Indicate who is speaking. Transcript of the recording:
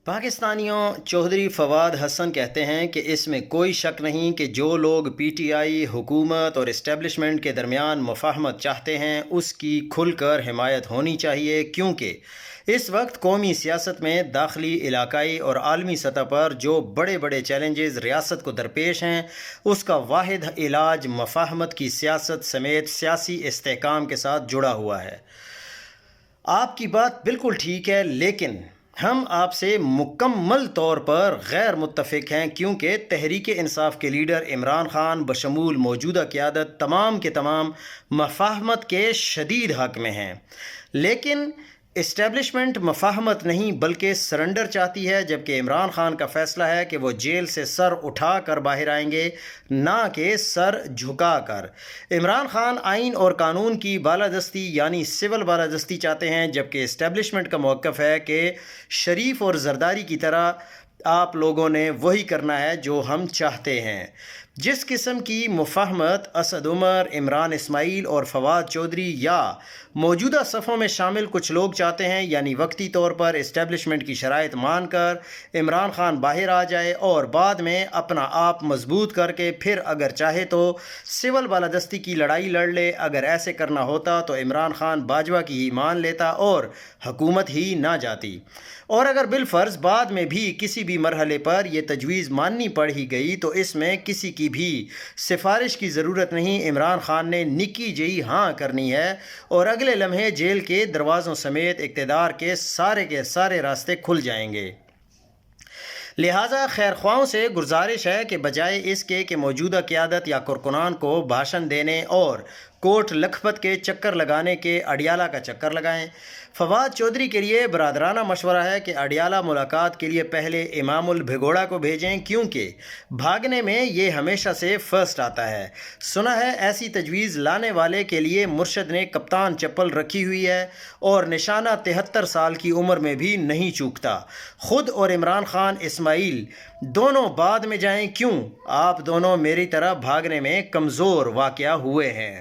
Speaker 1: پاکستانیوں چودھری فواد حسن کہتے ہیں کہ اس میں کوئی شک نہیں کہ جو لوگ پی ٹی آئی حکومت اور اسٹیبلشمنٹ کے درمیان مفاہمت چاہتے ہیں اس کی کھل کر حمایت ہونی چاہیے، کیونکہ اس وقت قومی سیاست میں داخلی، علاقائی اور عالمی سطح پر جو بڑے بڑے چیلنجز ریاست کو درپیش ہیں اس کا واحد علاج مفاہمت کی سیاست سمیت سیاسی استحکام کے ساتھ جڑا ہوا ہے۔ آپ کی بات بالکل ٹھیک ہے، لیکن ہم آپ سے مکمل طور پر غیر متفق ہیں، کیونکہ تحریک انصاف کے لیڈر عمران خان بشمول موجودہ قیادت تمام کے تمام مفاہمت کے شدید حق میں ہیں، لیکن اسٹیبلشمنٹ مفاہمت نہیں بلکہ سرنڈر چاہتی ہے، جبکہ عمران خان کا فیصلہ ہے کہ وہ جیل سے سر اٹھا کر باہر آئیں گے، نہ کہ سر جھکا کر۔ عمران خان آئین اور قانون کی بالادستی یعنی سول بالادستی چاہتے ہیں، جبکہ اسٹیبلشمنٹ کا موقف ہے کہ شریف اور زرداری کی طرح آپ لوگوں نے وہی کرنا ہے جو ہم چاہتے ہیں۔ جس قسم کی مفاہمت اسد عمر، عمران اسماعیل اور فواد چودھری یا موجودہ صفوں میں شامل کچھ لوگ چاہتے ہیں، یعنی وقتی طور پر اسٹیبلشمنٹ کی شرائط مان کر عمران خان باہر آ جائے اور بعد میں اپنا آپ مضبوط کر کے پھر اگر چاہے تو سول بالادستی کی لڑائی لڑ لے، اگر ایسے کرنا ہوتا تو عمران خان باجوہ کی ہی مان لیتا اور حکومت ہی نہ جاتی، اور اگر بالفرض بعد میں بھی کسی بھی مرحلے پر یہ تجویز ماننی پڑ ہی گئی تو اس میں کسی کی بھی سفارش کی ضرورت نہیں، عمران خان نے نکی جئی ہاں کرنی ہے اور اگلے لمحے جیل کے دروازوں سمیت اقتدار کے سارے راستے کھل جائیں گے۔ لہٰذا خیر خواہوں سے گزارش ہے کہ بجائے اس کے کہ موجودہ قیادت یا کارکنان کو بھاشن دینے اور کوٹ لکھپت کے چکر لگانے کے اڈیالہ کا چکر لگائیں۔ فواد چودھری کے لیے برادرانہ مشورہ ہے کہ اڈیالہ ملاقات کے لیے پہلے امام البھگوڑا کو بھیجیں، کیونکہ بھاگنے میں یہ ہمیشہ سے فرسٹ آتا ہے۔ سنا ہے ایسی تجویز لانے والے کے لیے مرشد نے کپتان چپل رکھی ہوئی ہے اور نشانہ 73 سال کی عمر میں بھی نہیں چوکتا۔ خود اور عمران خان اسماعیل دونوں بعد میں جائیں، کیوں؟ آپ دونوں میری طرح بھاگنے میں کمزور واقع ہوئے ہیں۔